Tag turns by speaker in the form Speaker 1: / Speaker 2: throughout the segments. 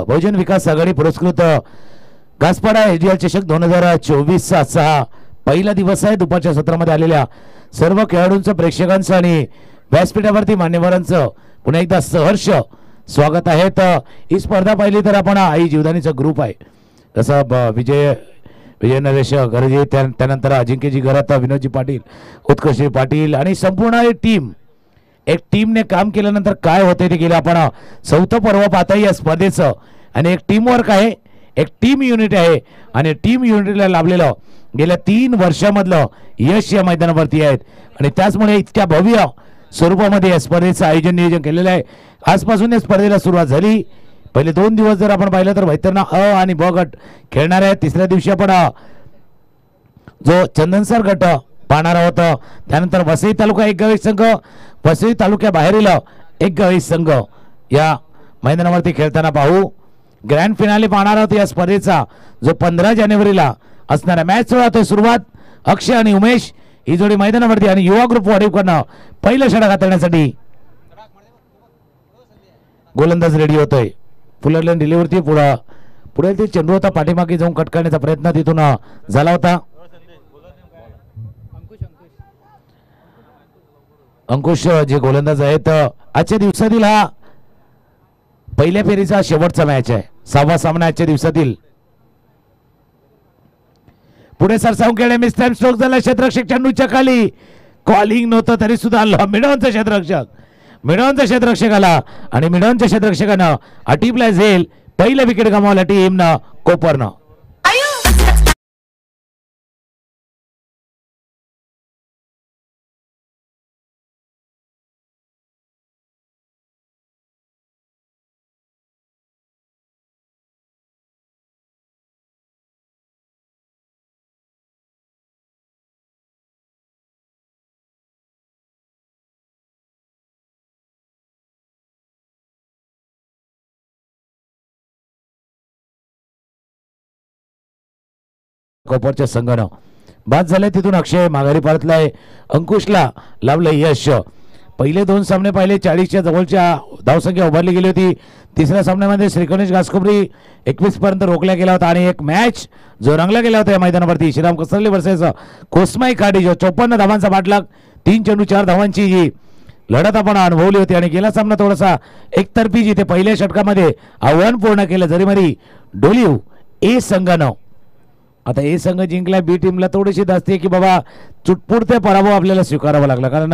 Speaker 1: बहुजन विकास आघाडी पुरस्कृत घासपाडा एजीएल चषक 2024 चा पहिला दिवस आहे। दुपारच्या सत्रामध्ये आलेल्या सर्व खेळाडूंचं, प्रेक्षकांचं आणि व्यासपीठावरती मान्यवरांचं पुन्हा एकदा सहर्ष स्वागत आहे। तर ही स्पर्धा पाहिली तर आपण आई जीवदानीचा ग्रुप आहे, जसं विजय नरेश गरजे, त्यानंतर अजिंक्यजी घरात, विनोदजी पाटील, उत्कर्षजी पाटील आणि संपूर्ण टीम, एक टीमने काम केल्यानंतर काय होते ते गेलं आपण चौथं पर्व पाहता या स्पर्धेचं। आणि एक टीम वर्क आहे, एक टीम युनिट आहे आणि टीम युनिटला लाभलेलं गेल्या 3 वर्षामधलं यश या मैदानावरती आहेत आणि त्याचमुळे इतक्या भव्य स्वरूपामध्ये या स्पर्धेचं आयोजन नियोजन केलेलं आहे। आजपासून या स्पर्धेला सुरुवात झाली। पहिले 2 दिवस जर आपण पाहिलं तर वैतरणा अ आणि ब गट खेळणार आहे। तिसऱ्या दिवशी आपण जो चंदनसर गट पाहणार आहोत। त्यानंतर वसई तालुका एक गावी संघ, वसई तालुक्याबाहेरील एक गावी संघ या मैदानावरती खेळताना पाहू। ग्रँड फिनाले पाहणार आहोत या स्पर्धेचा, जो 15 जानेवारीला असणाऱ्या मॅच होते। सुरुवात अक्षय आणि उमेश ही जोडी मैदानावरती आणि युवा ग्रुप वाढीवकडनं पहिलं षटक हाताळण्यासाठी गोलंदाज रेडी होतोय। फुलरलेन डिलिव्हरी पुढे ते चेंडू होता, पाठीमागे जाऊन कट करण्याचा प्रयत्न तिथून झाला होता। अंकुश जे गोलंदाज आहेत, आजच्या दिवसातील हा पहिल्या फेरीचा शेवटचा मॅच आहे, 6वा सामना आजच्या दिवसातील। पुढे सरसावून खेळले, मिस टाइम स्ट्रोक झाला, क्षेत्ररक्षक चेंडूच्या खाली, कॉलिंग नव्हतं तरी सुद्धा आलं मिडॉनचा क्षेत्ररक्षक आला आणि मिडॉनच्या क्षेत्ररक्षकानं अटीपला झेल, पहिलं विकेट गमावलं टीमनं कोपरनं। कोपरच्या संघानं बाद झाले, तिथून अक्षय माघारी परतलाय, अंकुशला लाभलं यश। पहिले 2 सामने पाहिले, 40च्या जवळच्या धावसंख्या उभारली गेली होती। तिसऱ्या सामन्यामध्ये श्रीगणेश घासकोपरी 21 पर्यंत रोखला गेला होता आणि एक मॅच जो रंगला गेला होता या मैदानावरती, श्रीराम कसरली वर्सेस कोस्माई खाडी, जो 54 धावांचा पाठलाग, 3 चेंडू 4 धावांची जी लढत आपण अनुभवली होती आणि गेला सामना थोडासा एकतर्फी जिथे पहिल्या षटकामध्ये आव्हान पूर्ण केलं जरीमरी डोलिव ए संघानं। आता ए संघ जिंकला, बी टीमला थोडीशी दास्ती की बाबा चुटपुटते पराभव आपल्याला स्वीकारावा लागला, कारण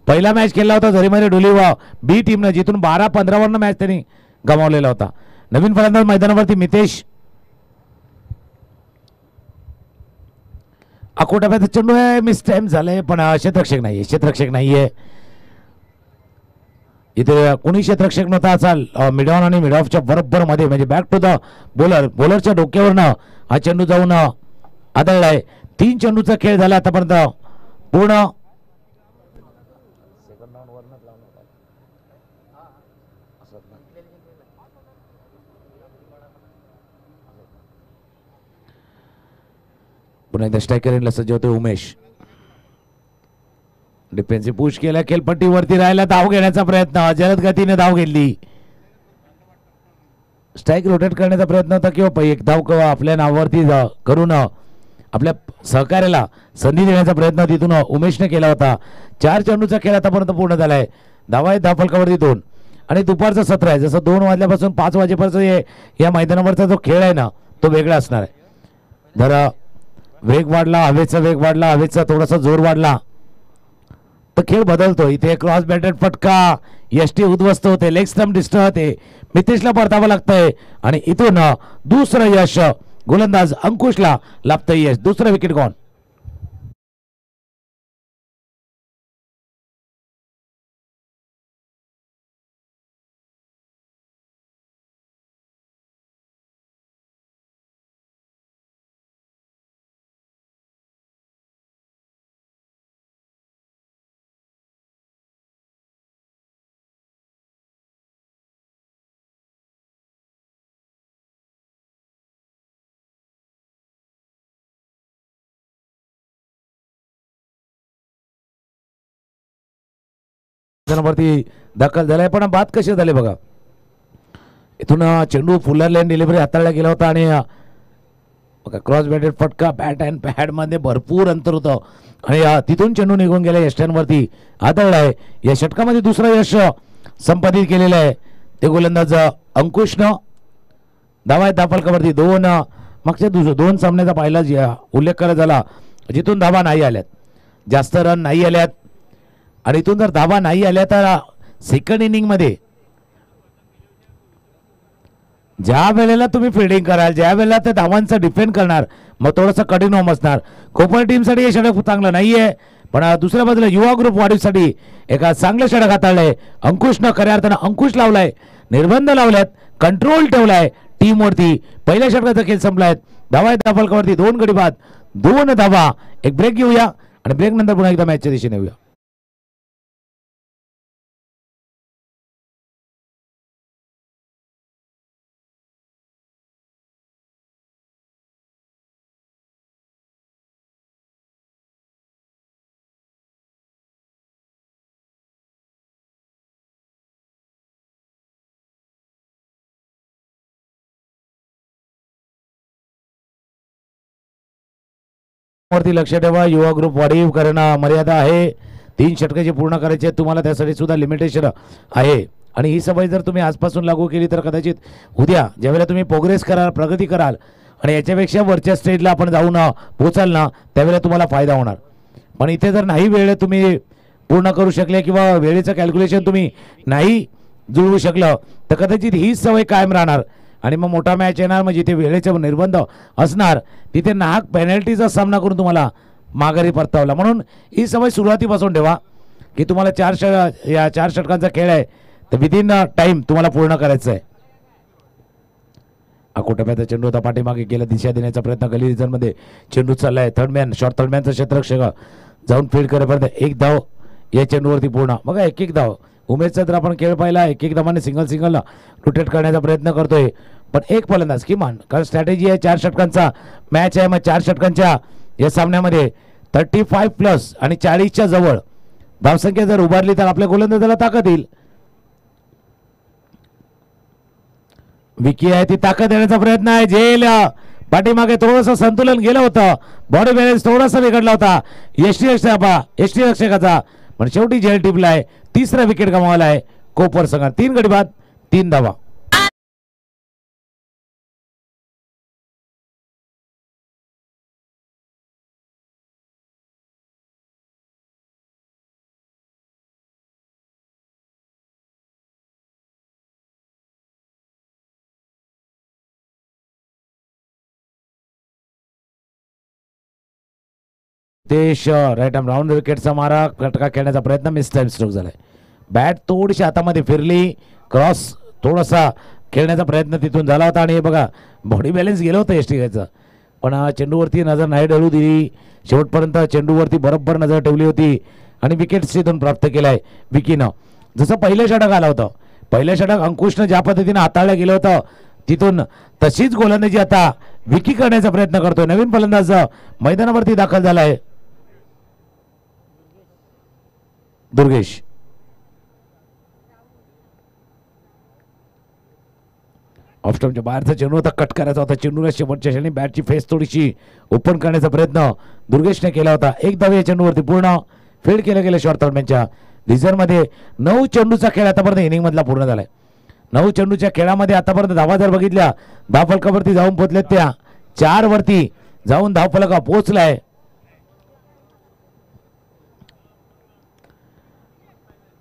Speaker 1: पहिला मॅच खेळला होता जरीमरी डोलिव बी टीमनं, जिथून 12-15 वरनं मॅच त्यांनी गमावलेला होता। नवीन फलंदाज मैदानावरती मितेश, अकोटाप्याचा चेंडू आहे, मिस टाइम झालंय, पण क्षेत्ररक्षक नाहीये इथे, कोणी क्षेत्ररक्षक नव्हता। असा मिडॉन आणि मिडऑफच्या बरोबर मध्ये, म्हणजे बॅक टू द बॉलरच्या डोक्यावरनं हा चेंडू जाऊन आदळलाय। 3 चेंडूचा खेळ झाला आतापर्यंत पूर्ण। पुन्हा एकदा स्ट्रायकरला सज्ज होतोय उमेश, डिफेन्सिव्ह पुश केला, खेळपट्टीवरती राहिला, धाव घेण्याचा प्रयत्न, जलद गतीने धाव घेतली, स्ट्राइक रोटेट करण्याचा प्रयत्न होता किंवा एक धाव आपल्या नावावरती करून आपल्या सहकार्याला संधी देण्याचा प्रयत्न तिथून उमेशने केला होता। 4 चेंडूचा खेळ आतापर्यंत पूर्ण झालाय, धावा आहेत धावफलकावरती 2 आणि दुपारचं सत्र आहे, जसं 2 वाजल्यापासून 5 वाजेपर्यंत या मैदानावरचा जो खेळ आहे ना तो वेगळा असणार आहे। जरा वेग वाढला, हवेचा वेग वाढला, हवेचा थोडासा जोर वाढला तर खेळ बदलतो। इथे क्रॉस बॅटेड फटका, यष्टी उद्ध्वस्त होते, लेग स्टंप डिस्टर्ब होते, मितेशला परतावं लागतंय आणि इथून दुसरं यश गोलंदाज अंकुशला लाभतंय यश, दुसरं विकेट गॉन। वरती दाखल झालाय, पण बाद कसे झाले बघा, इथून चेंडू फुलर लेन डिलिव्हरी हाताळला गेला होता आणि क्रॉस बॅटेड फटका बॅट अँड पॅड मध्ये भरपूर अंतर होतं आणि तिथून चेंडू निघून गेला यष्ट्यांवरती आदळलाय. या षटकामध्ये दुसरं यश संपादित केलेलं आहे ते गोलंदाज अंकुशनं. धावा दाफलकावरती दोन. मागच्या दोन सामन्याचा पहिला उल्लेख करत झाला जिथून धावा नाही आल्यात, जास्त रन नाही आल्यात आणि इथून जर धावा नाही आल्या तर सेकंड इनिंग मध्ये ज्या वेळेला तुम्ही फिल्डिंग कराल, ज्या वेळेला त्या धावांचं डिफेंड करणार, मग थोडंसं कठीण होम असणार. कोपर टीमसाठी हे षटक चांगलं नाहीये, पण दुसऱ्या बाजूला युवा ग्रुप वाढीसाठी एका चांगलं षटक हाताळलंय अंकुशनं. खऱ्या अर्थानं अंकुश लावलाय, निर्बंध लावल्यात, कंट्रोल ठेवलाय टीमवरती. पहिल्या षटकाचा खेळ संपलाय. धावा आहेत दाफलकावरती 2 गडी बाद 2 धावा. एक ब्रेक घेऊया आणि ब्रेक नंतर पुन्हा एकदा मॅचच्या दिशेने येऊया. वरती लक्ष ठेवा, युवा ग्रुप वाढीव करणं मर्यादा आहे. 3 षटकाचे पूर्ण करायचे तुम्हाला, त्यासाठी सुद्धा लिमिटेशन आहे. आणि ही सवय जर तुम्ही आजपासून लागू केली तर कदाचित उद्या ज्यावेळेला तुम्ही प्रोग्रेस कराल, प्रगती कराल आणि याच्यापेक्षा वरच्या स्टेजला आपण जाऊन पोचाल ना, त्यावेळेला तुम्हाला फायदा होणार. पण इथे जर नाही वेळ तुम्ही पूर्ण करू शकले किंवा वेळेचं कॅल्क्युलेशन तुम्ही नाही जुळवू शकलं तर कदाचित हीच सवय कायम राहणार आणि मग मोठा मॅच येणार. मग जिथे वेळेचे निर्बंध असणार तिथे नाहक पेनल्टीचा सामना करून तुम्हाला माघारी परतावला. म्हणून ही सवय सुरुवातीपासून ठेवा की तुम्हाला 4 षटकांचा खेळ आहे तर विदिन टाइम तुम्हाला पूर्ण करायचं आहे. अकोटप्याचा चेंडू होता, पाठीमागे गेला, दिशा देण्याचा प्रयत्न गली रिझनमध्ये चेंडू चाललाय. थर्डमॅन शॉर्ट थर्डमॅनचा क्षेत्ररक्षक जाऊन फील्ड करेपर्यंत 1 धाव या चेंडूवरती पूर्ण. बघा 1-1 धाव. उमेशचा जर आपण खेळ पाहिला 1-1 धावाने सिंगल रोटेट करण्याचा प्रयत्न करतोय, पण एक फलंदाज किमान, कारण स्ट्रॅटेजी आहे 4 षटकांचा मॅच आहे. मग 4 षटकांच्या या सामन्यामध्ये 35+ आणि 40च्या जवळ धावसंख्या जर उभारली तर आपल्या गोलंदाजाला ताकद येईल. विकी आहे ती ताकद देण्याचा प्रयत्न आहे. झेल पाठीमागे थोडंसं संतुलन गेलं होतं, बॉडी बॅलन्स थोडासा बिघडला होता एसटी रक्षकाचा, पण शेवटी झेल टिपलाय. 3रा विकेट गमावला आहे कोपर संघात. 3 गडी बाद 3 धावा. देश राईट आर्म राऊंड विकेटचा मारा, फटका खेळण्याचा प्रयत्न, मिस टाइम स्ट्रोक झालाय. बॅट थोडीशी हातामध्ये फिरली, क्रॉस थोडासा खेळण्याचा प्रयत्न तिथून झाला होता आणि हे बघा बॉडी बॅलन्स गेलं होतं एसटीचं, पण चेंडूवरती नजर नाही डळू दिली. शेवटपर्यंत चेंडूवरती बरोबर नजर ठेवली होती आणि विकेट तिथून प्राप्त केलाय विकीनं. जसं पहिलं षटक आलं होतं, पहिलं षटक अंकुशनं ज्या पद्धतीने हाताळलं गेलं होतं तिथून तशीच गोलंदाजी आता विकी करण्याचा प्रयत्न करतोय. नवीन फलंदाज मैदानावरती दाखल झालाय दुर्गेश. ऑफस्टॉपच्या बाहेरचा चेंडू होता, कट करायचा होता चेंडूला शेवटच्या क्षणी. बॅटची फेस थोडीशी ओपन करण्याचा प्रयत्न दुर्गेशने केला होता. 1 धाव या चेंडूवरती पूर्ण. फील्ड केलं गेलं शॉर्ट थर्डमॅनच्या रिझर्व्हमध्ये. 9 चेंडूचा खेळ आतापर्यंत इनिंग मधला पूर्ण झालाय. 9 चेंडूच्या खेळामध्ये आतापर्यंत धावा जर बघितल्या, धावफलकावरती जाऊन पोहोचल्यात त्या 4 वरती जाऊन धावफलका पोहोचलाय.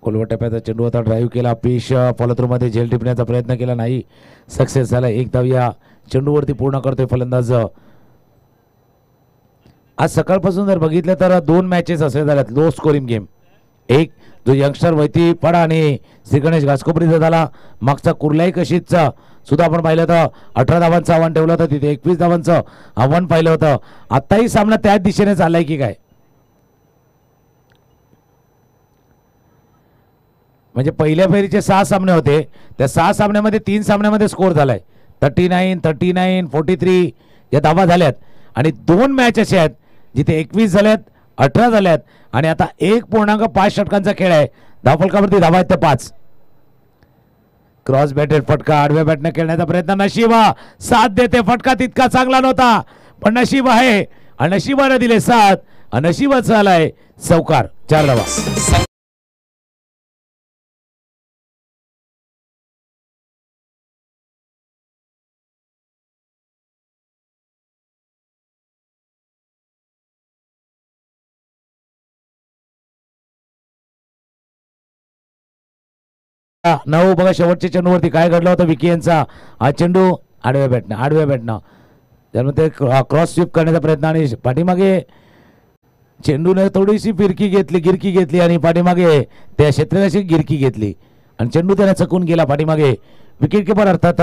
Speaker 1: खोलवर टप्प्याचा चेंडू होता, ड्राईव्ह केला, पेश फॉलोथ्रू मध्ये झेल टिपण्याचा प्रयत्न केला, नाही सक्सेस झाला. 1 धाव या चेंडूवरती पूर्ण करतोय फलंदाज. आज सकाळपासून जर बघितलं तर 2 मॅचेस असे झाल्यात लो स्कोरिंग गेम. एक जो यंगस्टर वैती पडा आणि श्री गणेश घासकोपरीचा झाला. मागचा कुर्लाई कशीचा सुद्धा आपण पाहिलं होतं, 18 धावांचं आव्हान ठेवलं होतं, तिथे 21 धावांचं आव्हान पाहिलं होतं. आताही सामना त्याच दिशेने चाललाय की काय, म्हणजे पहिल्या फेरीचे 6 सामने होते, त्या 6 सामन्यामध्ये 3 सामन्यामध्ये स्कोर झालाय 39, 39, 43 या धावा झाल्यात. आणि 2 मॅच असे आहेत जिथे 21 झाल्यात, 18 झाल्यात आणि आता 1.5 षटकांचा खेळ आहे. धावफलकावरती धावा आहेत त्या 5. क्रॉस बॅटेड फटका आडव्या बॅटने खेळण्याचा प्रयत्न. नशीब साथ देते. फटका तितका चांगला नव्हता पण नशीब आहे आणि नशिबाने दिले साथ. नशिबाचा आलाय चौकार. 4 धावा. नऊ बघा शेवटच्या चेंडूवरती काय घडलं होतं. विकी यांचा हा चेंडू आडव्या बॅटनं त्यामध्ये क्रॉस स्वीप करण्याचा प्रयत्न आणि पाठीमागे चेंडूने थोडीशी गिरकी घेतली आणि पाठीमागे त्या क्षेत्राची गिरकी घेतली आणि चेंडू त्याने चकून गेला पाठीमागे. विकेट किपर अर्थात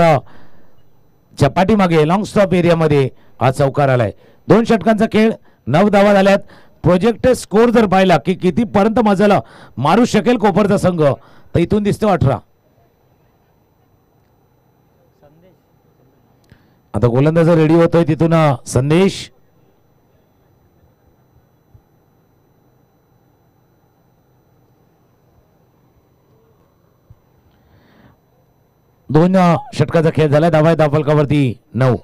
Speaker 1: पाठीमागे लॉंग स्टॉप एरियामध्ये हा चौकार आलाय. 2 षटकांचा खेळ 9 धावा झाल्यात. प्रोजेक्ट स्कोर जर पाहिला की कितीपर्यंत मजल मारू शकेल कोपरचा संघ तर इथून दिसतो 18. आता गोलंदाज रेडी होतोय तिथून संदेश. दोन षटकाचा खेळ झालाय. धावा फलकावरती 9.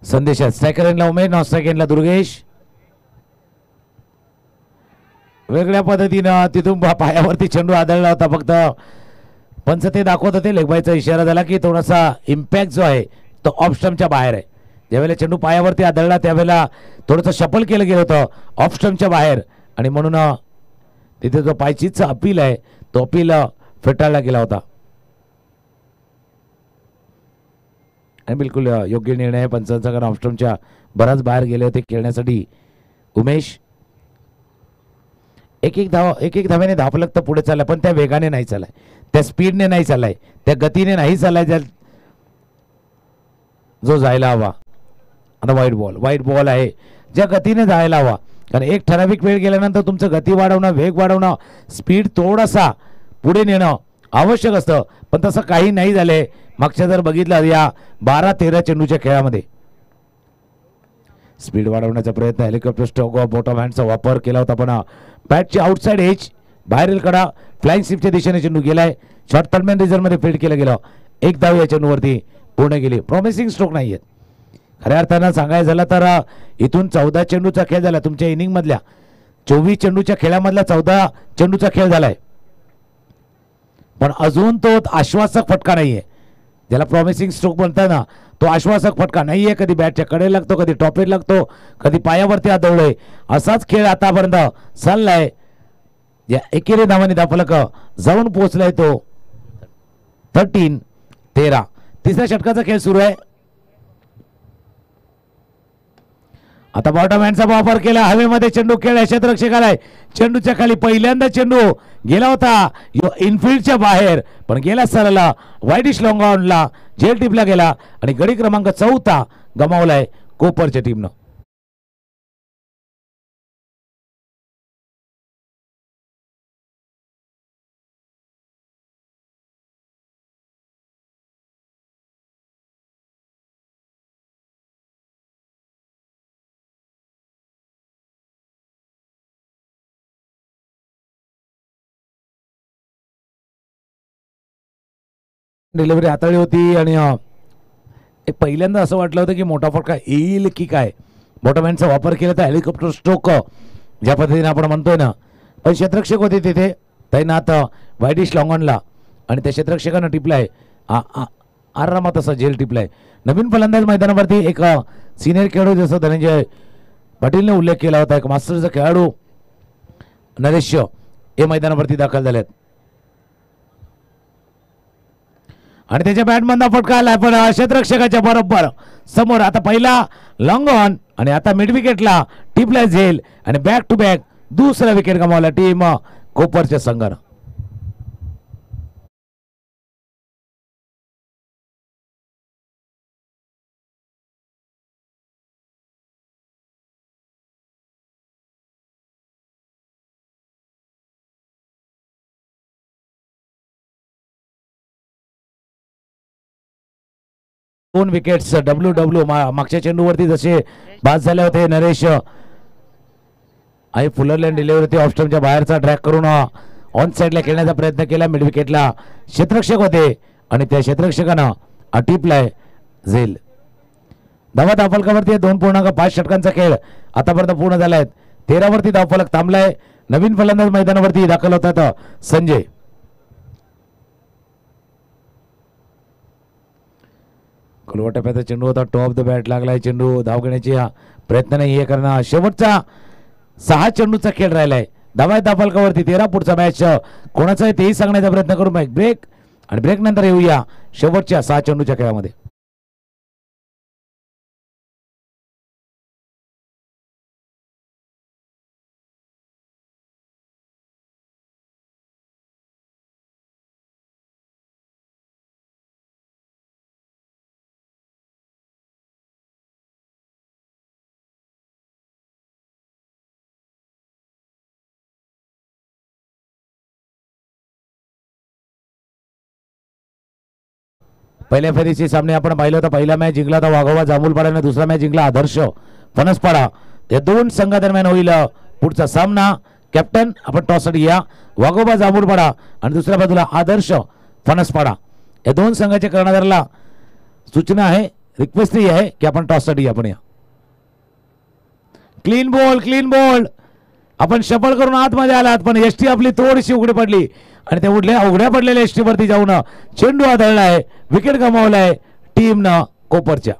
Speaker 1: संदेश स्ट्रायकर एंडला उमेश, नॉन स्ट्रायकर एंडला दुर्गेश. वेगळ्या पद्धतीनं तिथून पायावरती चेंडू आदळला होता. फक्त पंच ते दाखवत होते. लेगबायचा इशारा झाला की थोडासा इम्पॅक्ट जो आहे तो ऑफ स्टंपच्या बाहेर आहे. ज्यावेळेला चेंडू पायावरती आदळला त्यावेळेला थोडंसं शफल केलं गेलं होतं ऑफ स्टंपच्या बाहेर आणि म्हणून तिथे जो पायचीचा अपील आहे तो अपील फेटाळला गेला होता. आणि बिलकुल योग्य निर्णय आहे पंचांचा कारण ऑफ स्टंपच्या बराच बाहेर गेले होते खेळण्यासाठी. उमेश एक एक धाव्याने धापलक तर पुढे चाललाय पण त्या वेगाने नाही चाललाय, त्या स्पीडने नाही चाललाय, त्या गतीने नाही चाललाय जो जायला हवा. आता वाईट बॉल आहे ज्या गतीने जायला हवा. कारण एक ठराविक वेळ गेल्यानंतर तुमचं गती वाढवणं, वेग वाढवणं, स्पीड थोडासा पुढे नेणं आवश्यक असतं पण तसं काही नाही झालंय. मागच्या जर बघितलं या 12-13 चेंडूच्या खेळामध्ये स्पीड वाढवण्याचा प्रयत्न हेलिकॉप्टर स्ट्रोक बॉटम हँडचा वापर केला होता पण बॅटची आउटसाइड एज बाहेरील कडा फ्लाइंग स्वीपच्या दिशेने चेंडू गेलाय. शॉर्ट टर्मॅन रिझर्व्हमध्ये फील्ड केलं गेलं. 1 धाव या चेंडूवरती पूर्ण गेली. प्रॉमिसिंग स्ट्रोक नाहीयेत खऱ्या अर्थानं सांगायचं झालं तर. इथून 14 चेंडूचा खेळ झाला तुमच्या इनिंग मधल्या. 24 चेंडूच्या खेळामधला 14 चेंडूचा खेळ झालाय पण अजून तो आश्वासक फटका नाहीये ज्याला प्रॉमिसिंग स्ट्रोक म्हणतात ना. तो आश्वासक फटका नाहीये. कधी बॅटच्या कडे लागतो, कधी टॉपेट लागतो, कधी पायावरती आदळलोय. असाच खेळ आतापर्यंत चाललाय. या एकेरी धावांनी दाफलक जाऊन पोहोचलाय तो 13. तिसऱ्या षटकाचा खेळ सुरू आहे. आता बॉटम हँडचा वापर केला. हवेमध्ये चेंडू खेळला. क्षेत्ररक्षकाला चेंडूच्या खाली पहिल्यांदा चेंडू गेला होता इनफिल्डच्या बाहेर पण गेला सरला वाईडिश लॉंग ऑनला झेल टिपला गेला आणि गडी क्रमांक 4 गमावलाय कोपरच्या टीमनं. डिलिव्हरी हाताळली होती आणि पहिल्यांदा असं वाटलं होतं की मोठा फटका येईल की काय. बॉटम हँडचा वापर केला तर हेलिकॉप्टर स्ट्रोक ज्या पद्धतीने आपण म्हणतोय ना पण क्षेत्ररक्षक होते तिथे तैनात वाईडिश लॉंगॉनला आणि त्या क्षेत्ररक्षकानं टिपलाय आरामात असा झेल टिपलाय. नवीन फलंदाज मैदानावरती एक सिनियर खेळाडू जसं धनंजय पाटीलने उल्लेख केला होता एक मास्टरचा खेळाडू नरेश हे मैदानावरती दाखल झालेत आणि त्याच्या बॅटमधला फटका आलाय पण क्षेत्ररक्षकाच्या बरोबर समोर. आता पहिला लॉंग ऑन आणि आता मिड विकेटला टिपला झेल आणि बॅक टू बॅक दुसरा विकेट गमावला टीम कोपरच्या संघानं. दोन विकेट्स डब्ल्यू मागच्या चेंडूवरती जसे बाद झाले होते नरेश आणि फुलरलँड डिलिव्हरी ऑफ स्टंपच्या बाहेरचा ट्रॅक करून ऑन साईडला खेळण्याचा प्रयत्न केला. मिड विकेटला क्षेत्ररक्षक होते आणि त्या क्षेत्ररक्षकानं अटिपलाय झेल. धावा धावफलकावरती 2.5 षटकांचा खेळ आतापर्यंत पूर्ण झालाय. 13 वरती धावफलक थांबलाय. नवीन फलंदाज मैदानावरती दाखल होतात संजय. खोलवा टप्प्याचा चेंडू होता. टॉप द बॅट लागलाय. चेंडू धाव घेण्याची प्रयत्न नाही हे करणं. शेवटचा 6 चेंडूचा खेळ राहिलाय. धावा धावफलकावरती 13. पुढचा मॅच कोणाचा आहे तेही सांगण्याचा प्रयत्न करू. ब्रेक आणि ब्रेक नंतर येऊया शेवटच्या 6 चेंडूच्या खेळामध्ये. पहिल्या फेरीचे सामने आपण पाहिलं होतं. पहिला मॅच जिंकला होता वाघोबा जांभूलपाडाने. दुसरा मॅच जिंकला आदर्श फणसपाडा. या 2 संघादरम्यान होईल पुढचा सामना. कॅप्टन आपण टॉससाठी या. वाघोबा जांभूलपाडा आणि दुसऱ्या बाजूला आदर्श फणसपाडा. या 2 संघाच्या कर्णधाराला सूचना आहे, रिक्वेस्ट ही आहे की आपण टॉससाठी आपण या. Clean ball, clean ball. आपण शफल करून आतमध्ये आलात पण एसटी आपली थोडीशी उघडी पडली आणि त्या उघड्या पडलेल्या एसटी वरती जाऊन चेंडू आदळलाय. विकेट गमावलाय टीमनं कोपरच्या.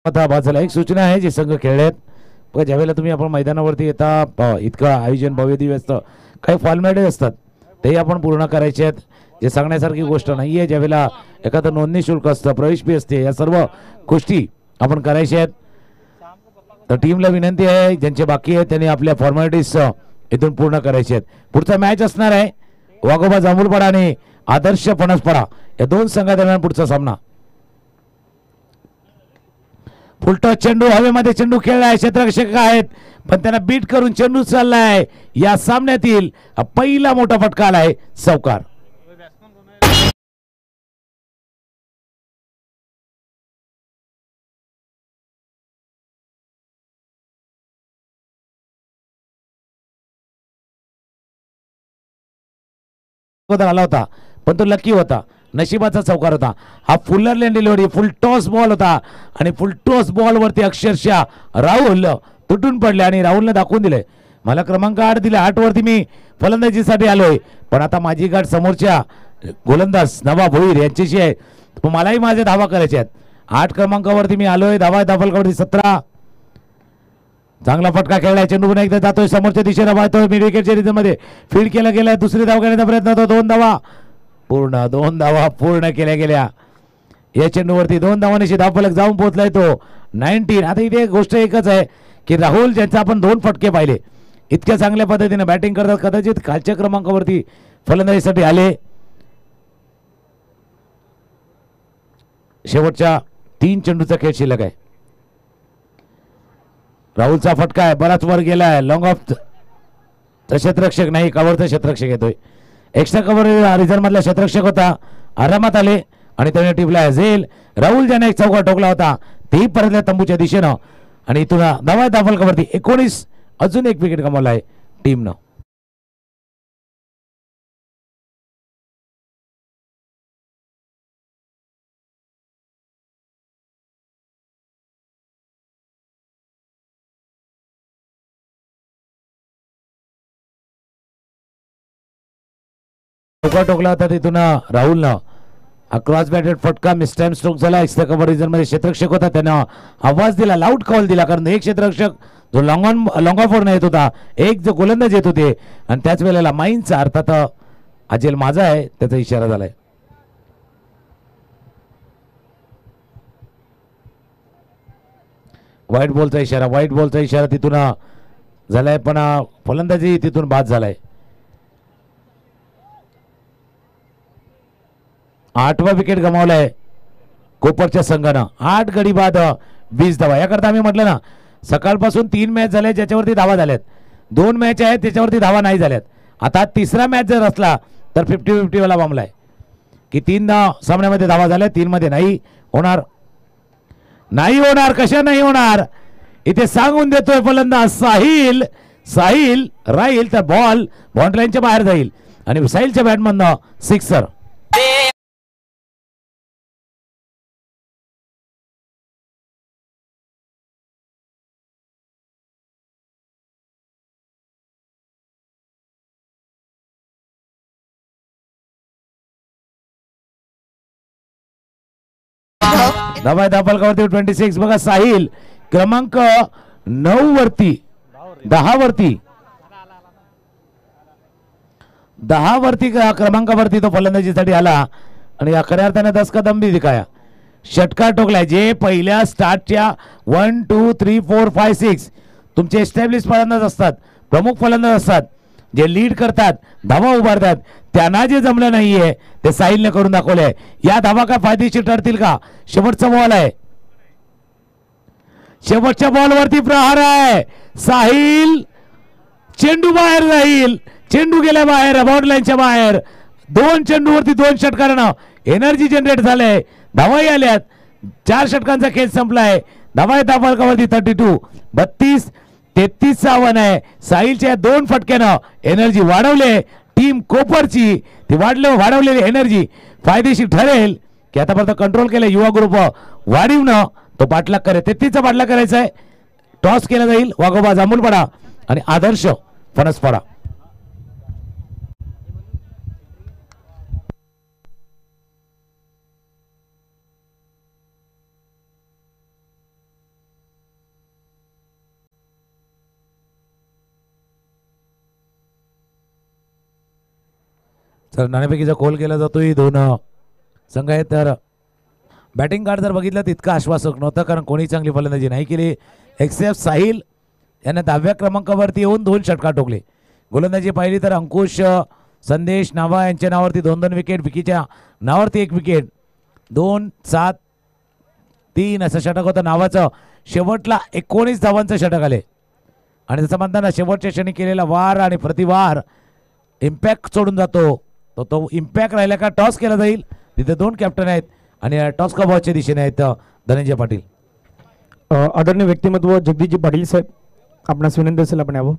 Speaker 1: बाजूला एक सूचना आहे जे संघ खेळलेत बघा. ज्यावेळेला तुम्ही आपण मैदानावरती येता इतकं आयोजन भव्य दिव्य असतं. काही फॉर्मॅलिटी असतात तेही आपण पूर्ण करायचे आहेत. जे सांगण्यासारखी गोष्ट नाही आहे. ज्यावेळेला एखादं नोंदणी शुल्क असतं, प्रवेश फी असते, या सर्व गोष्टी आपण करायच्या आहेत. तर टीमला विनंती आहे ज्यांचे बाकी आहेत त्यांनी आपल्या फॉर्मॅलिटीज इथून पूर्ण करायचे आहेत. पुढचा मॅच असणार आहे वाघोबा जांभूलपाडा आणि आदर्श फणसपाडा या 2 संघादरम्यान पुढचा सामना. फुलटॉस चेंडू हवेमध्ये चेंडू खेळलाय. क्षेत्ररक्षक आहेत पण त्यांना बीट करून चेंडू चाललाय. या सामन्यातील पहिला मोठा फटका आलाय. चौकार. आला होता पण तो लकी होता, नशिबाचा चौकार होता. हा फुलरलँड डिलिव्हरी फुल टॉस बॉल होता आणि फुल टॉस बॉल वरती अक्षरशः राहुल तुटून पडले आणि राहुलने दाखवून दिले मला क्रमांक 8 दिला. 8 वरती मी फलंदाजीसाठी आलोय पण आता माझी गाठ समोरच्या गोलंदाज नवाब भोईर यांच्याशी आहे. मलाही माझ्या धावा करायच्या आहेत. 8 क्रमांकावरती मी आलोय. धावा धावफलकावरती 17. चांगला फटका खेळलाय. चेंडू पुन्हा एकदा जातोय समोरच्या दिशेने वाहतोय. मिड विकेटच्या रिझममध्ये फील्ड केला गेलाय. दुसरी धाव घेण्याचा प्रयत्न होतो. 2 धावा पूर्ण. 2 धावा पूर्ण केल्या गेल्या. या चेंडूवरती 2 धावांची धावफलक जाऊन पोहोचलाय तो 19. आता इथे गोष्ट एकच आहे की राहुल ज्यांचा आपण 2 फटके पाहिले इतक्या चांगल्या पद्धतीने बॅटिंग करतात कदाचित खालच्या क्रमांकावरती फलंदाजीसाठी आले. शेवटच्या 3 चेंडूचा खेळ शिल्लक आहे. राहुलचा फटका आहे बराच वर गेलाय. लॉंग ऑफ क्षेत्ररक्षक नाही, कव्हरचा क्षेत्ररक्षक येतोय. एक्स्ट्रा कव्हर रिझर्व मधला क्षेत्ररक्षक होता. आरामात आले आणि त्याने टिपला झेल. राहुल ज्याने एक चौका ठोकला होता तेही परतल्या तंबूच्या दिशेनं आणि इथून धावा धावफलकावरती 19. अजून एक विकेट गमावला आहे टीमनं. चौका टोकला होता तिथून राहुलनं. क्रॉस बॅटेड फटका मिसटाइम स्ट्रोक झाला. एक्स्ट्रा कव्हर रिझन मध्ये क्षेत्ररक्षक होता त्यानं आवाज दिला, लाऊड कॉल दिला कारण एक क्षेत्ररक्षक जो लॉंग ऑफ वर येत होता, एक जो गोलंदाज येत होते आणि त्याच वेळेला माईनचा अर्थात अजेल माझा आहे त्याचा इशारा झालाय. व्हाईट बॉलचा इशारा तिथून झालाय, पण फलंदाजी तिथून बाद झालाय. 8वा विकेट गमावलाय कोपरच्या संघानं. 8 गडी बाद 20 धावा. याकरता आम्ही म्हटलं ना, सकाळपासून 3 मॅच झाले ज्याच्यावरती धावा झाल्यात, 2 मॅच आहेत त्याच्यावरती धावा नाही झाल्यात. आता 3रा मॅच जर असला तर 50-50 वाला मामलाय की 3 सामन्यामध्ये धावा झाल्या, 3 मध्ये नाही होणार. नाही होणार, कशा नाही होणार इथे सांगून देतोय फलंदाज साहिल. साहिल राहील तर बॉल बाउंड्री लाईनच्या बाहेर जाईल आणि साहिलच्या बॅटमधनं सिक्सर. धावा फलकावरती 26. बघा साहिल क्रमांक 9 वरती 10 वरती क्रमांकावरती तो फलंदाजीसाठी आला आणि खऱ्या अर्थाने 10 कदम बी दिखाया. षटकार ठोकलाय. जे पहिल्या स्टार्टच्या 1 2 3 4 5 6 तुमचे एस्टॅब्लिश फलंदाज असतात, प्रमुख फलंदाज असतात, जे लीड करतात, धावा उभारतात, त्यांना जे जमलं नाहीये ते साहिलने करून दाखवलंय. या धावा काय फायदेशीर ठरतील का? शेवटचा बॉल आहे, शेवटच्या बॉलवरती प्रहार आहे. साहिल चेंडू बाहेर जाईल, चेंडू गेल्या बाहेर बाउंड्री लाईनच्या बाहेर. 2 चेंडूवरती 2 षटकारानं एनर्जी जनरेट झालंय, धावाही आल्यात. 4 षटकांचा खेळ संपलाय. धावा येता फलकावरती 32. 32-33 आव्हान आहे. साहिलच्या 2 फटक्यानं एनर्जी वाढवले टीम कोपरची. ती वाढवलेली एनर्जी फायदेशीर ठरेल की आतापर्यंत कंट्रोल केलं युवा ग्रुप वाढीवनं तो पाठलाग करे. 33चा पाठलाग करायचा आहे. टॉस केला जाईल. वाघोबा जांभूलपाडा आणि आदर्श फणसपाडा. तर नाणेफेकीचा कॉल केला जातोय. 2 संघ आहेत. तर बॅटिंग कार्ड जर बघितलं तितकं आश्वासक नव्हतं, कारण कोणी चांगली फलंदाजी नाही केली एक्सेप्ट साहिल यांना 10व्या क्रमांकावरती येऊन 2 षटकार ठोकले. गोलंदाजी पाहिली तर अंकुश, संदेश, नावा यांच्या नावावरती 2-2 विकेट, विकीच्या नावावरती 1 विकेट. 2-7-3 असं षटक होतं नावाचं. शेवटला 19 धावांचं षटक आले आणि तसं म्हणताना शेवटच्या क्षणी केलेला वार आणि प्रतिवार इम्पॅक्ट सोडून जातो. तो इम्पॅक्ट राहिला का टॉस केला जाईल. तिथे 2 कॅप्टन आहेत आणि टॉस कबावच्या दिशेने आहेत धनंजय पाटील.
Speaker 2: आदरणीय व्यक्तिमत्व जगदीशजी पाटील साहेब, आपणास विनंती असेल आपण यावं.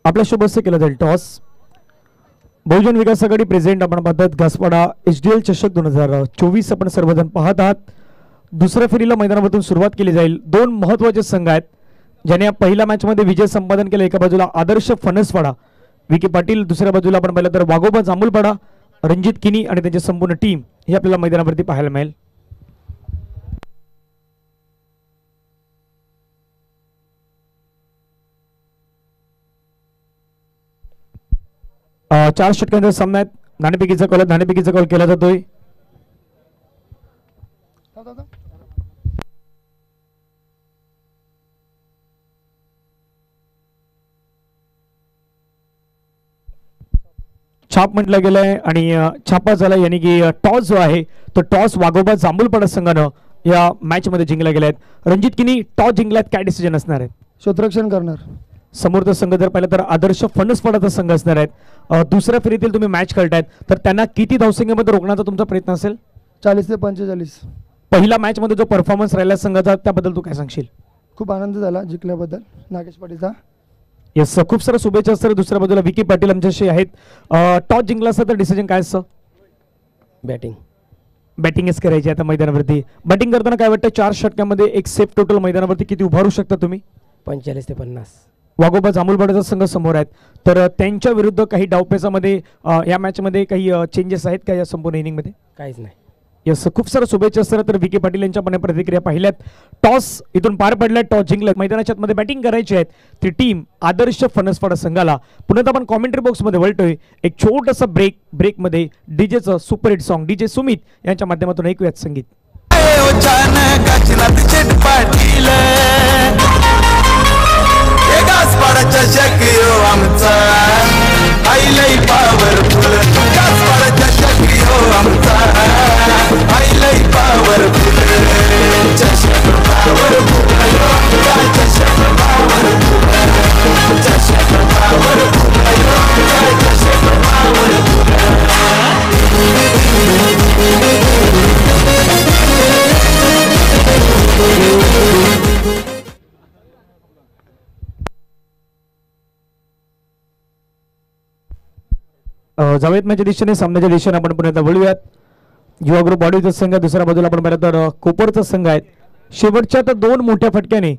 Speaker 2: आपल्या शुभस्य केला जाईल टॉस. बहुजन विकास आघाडी प्रेसिडेंट आपण पाहतात घासपाडा HDL चषक 2024 आपण सर्वजण पाहत आहात. 2ऱ्या फेरीला मैदानामधून सुरुवात केली जाईल. 2 महत्त्वाचे संघ आहेत ज्याने या पहिल्या मॅचमध्ये विजय संपादन केला. एका बाजूला आदर्श फणसपाडा विकी पाटील, दुसऱ्या बाजूला आपण पाहिलं तर वाघोबा जांभूलपाडा, रणजित किनी आणि त्यांची संपूर्ण टीम हे आपल्याला मैदानावरती पाहायला मिळेल. चार षटकांचा सामना आहे. नाणेफेकीचा कॉल केला जातोय. छाप म्हटलं गेलंय आणि छापा झाला, यानी की टॉस जो आहे तो टॉस वाघोबा जांभूलपाडा संघानं या मॅच मध्ये जिंकला गेलाय. रणजित किनी टॉस जिंकल्यात, काय डिसिजन असणार आहे?
Speaker 3: क्षेत्ररक्षण करणार.
Speaker 2: समोरचा संघ जर पाहिलं तर आदर्श फणसपाडाचा संघ असणार आहेत. 2ऱ्या फेरीतील तुम्ही मॅच खेळतायत तर त्यांना किती धावसंख्येमध्ये रोखण्याचा तुमचा प्रयत्न असेल?
Speaker 3: 40 ते 45.
Speaker 2: पहिल्या मॅच मध्ये जो परफॉर्मन्स राहिला संघाचा त्याबद्दल तू काय सांगशील?
Speaker 3: खूप आनंद झाला जिंकल्याबद्दल नागेश पाटीलचा.
Speaker 2: येस, खूप साऱ्या शुभेच्छा असतात. दुसऱ्या बाजूला विकी पाटील आमच्याशी आहेत. टॉस जिंकला असता तर डिसिजन काय असतं? बॅटिंगच करायची आता मैदानावरती. बॅटिंग करताना काय वाटतं 4 षटकांमध्ये एक सेफ टोटल मैदानावरती किती उभारू शकता तुम्ही?
Speaker 4: 45 ते 50.
Speaker 2: वाघोबा जांभूलपाड्याचा संघ समोर आहेत तर त्यांच्या विरुद्ध काही डावपेचामध्ये या मॅचमध्ये काही चेंजेस आहेत का या संपूर्ण इनिंगमध्ये?
Speaker 4: काहीच नाही.
Speaker 2: यस, खूप साऱ्या शुभेच्छा असतात. तर विकी पाटील यांच्या पण प्रतिक्रिया पाहिल्यात. टॉस इथून पार पडलाय, टॉस जिंकलाय. मैदानाच्या मध्ये बॅटिंग करायची आहे ती टीम आदर्श फणसपाडा संघाला. पुन्हा आपण कॉमेंट्री बॉक्समध्ये वळतोय. एक छोटासा ब्रेकमध्ये डीजेचं सुपरहिट सॉन्ग डीजे सुमित यांच्या माध्यमातून ऐकूयात संगीत.
Speaker 5: पाटील
Speaker 4: गासपाडाच्या शक्यो आमचा आईलई पॉवरफुल गासपाडाच्या शक्यो आमचा आईलई पॉवरफुल चषक पॉवरफुल चषक पॉवरफुल चषक पॉवरफुल चषक पॉवरफुल
Speaker 2: जावेद मॅचच्या दिशेने सामन्याच्या दिशेने आपण पुन्हा वळूयात. युवा ग्रुप वाढीचा संघ दुसऱ्या बाजूला आपण पाहिलं तर कोपरचा संघ आहे. शेवटच्या तर 2 मोठ्या फटक्याने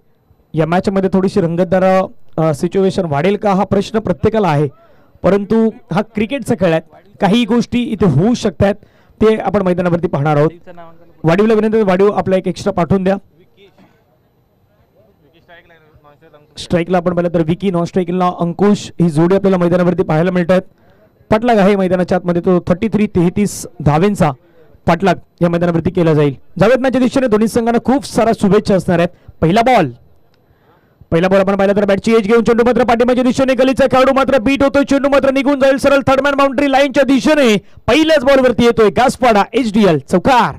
Speaker 2: या मॅच मध्ये थोडीशी रंगतदार सिच्युएशन वाढेल का हा प्रश्न प्रत्येकाला आहे, परंतु हा क्रिकेटचा खेळ आहे, काही गोष्टी इथे होऊ शकतात ते आपण मैदानावरती पाहणार आहोत. वाढीवला विनंती, वाढीव आपला एक एक्स्ट्रा पाठवून द्या. स्ट्राईकला आपण पाहिलं तर विकी, नॉन स्ट्राईकला अंकुश ही जोडी आपल्याला मैदानावरती पाहायला मिळतात. पाठलाग आहे मैदानाच्या आतमध्ये तो 33-33 धावेंचा पाठलाग या मैदानावरती केला जाईल. जावेद मॅचच्या दिशेने दोन्ही संघांना खूप सारा शुभेच्छा असणार आहेत. पहिला बॉल आपण पाहिलं तर बॅटची एज घेऊन चेंडू मात्र पाठीमागच्या दिशेने गलीचा खेळाडू मात्र बीट होतोय. चेंडू मात्र निघून जाईल सरळ थर्ड मॅन बाउंड्री लाईनच्या दिशेने. पहिल्याच बॉलवरती येतोय गासपाडा HDL चौकार.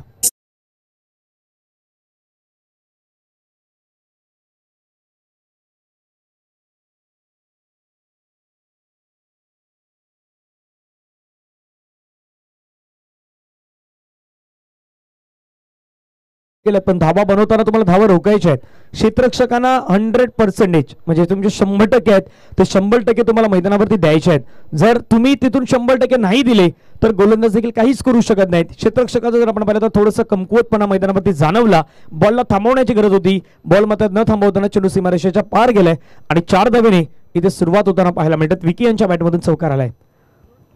Speaker 2: पण धाबा बनवताना तुम्हाला धावा रोखायचे आहेत. क्षेत्ररक्षकांना 100% म्हणजे तुमचे 100% आहेत ते 100% तुम्हाला मैदानावरती द्यायचे आहेत. जर तुम्ही तिथून 100% नाही दिले तर गोलंदाज देखील काहीच करू शकत नाहीत. क्षेत्ररक्षकाचा जर आपण पाहिलं तर थोडंसं कमकुवतपणा मैदानावरती जाणवला. बॉलला थांबवण्याची गरज होती, बॉल मात्र न थांबवताना चेंडू सीमारेषेच्या पार गेलाय आणि 4 धावेने इथे सुरुवात होताना पाहायला मिळतात. विकी यांच्या बॅटमधून चौकार आलाय.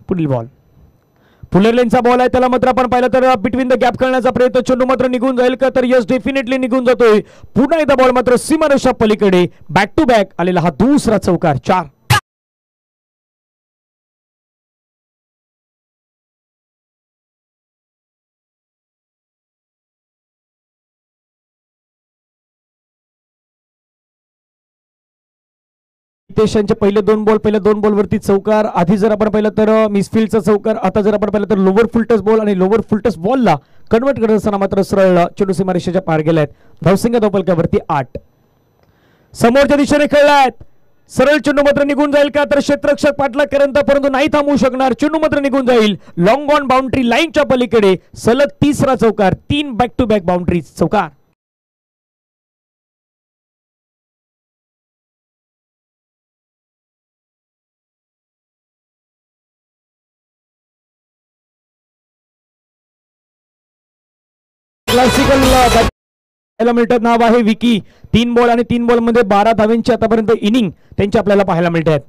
Speaker 2: पुढील बॉल फुलर लेनचा बॉल आहे, त्याला मात्र आपण पाहिलं तर बिटवीन द गॅप खेळण्याचा प्रयत्न. चेंडू मात्र निघून जाईल का तर यस डेफिनेटली निघून जातोय. पुन्हा एकदा बॉल मात्र सीमारेषा पलीकडे. बॅक टू बॅक आलेला हा दुसरा चौकार. 4 देशांचे पहिले 2 बॉल, पहिल्या 2 बॉलवरती चौकार. आधी जर आपण पाहिलं तर मिसफिल्डचा चौकार, आता जर आपण पाहिलं तर लोअर फुलटस बॉल आणि लोअर फुलटस बॉलला कन्वर्ट करत असताना मात्र सरळ चेंडू सीमारेषेच्या पार गेलायत. धावसंख्या धावफलकावरती 8. समोरच्या दिशेने खेळलायत, सरळ चेंडू मात्र निघून जाईल का तर क्षेत्ररक्षक पाठलाग करत परंतु नाही थांबवू शकणार. चेंडू मात्र निघून जाईल लॉंग ऑन बाउंड्री लाईनच्या पलीकडे. सलग 3रा चौकार. 3 बॅक टू बॅक बाउंड्री चौकार. क्लासिकल पाहायला मिळतात. नाव आहे विकी. 3 बॉल आणि 3 बॉल मध्ये 12 धावेंची आतापर्यंत इनिंग त्यांची आपल्याला पाहायला मिळतात.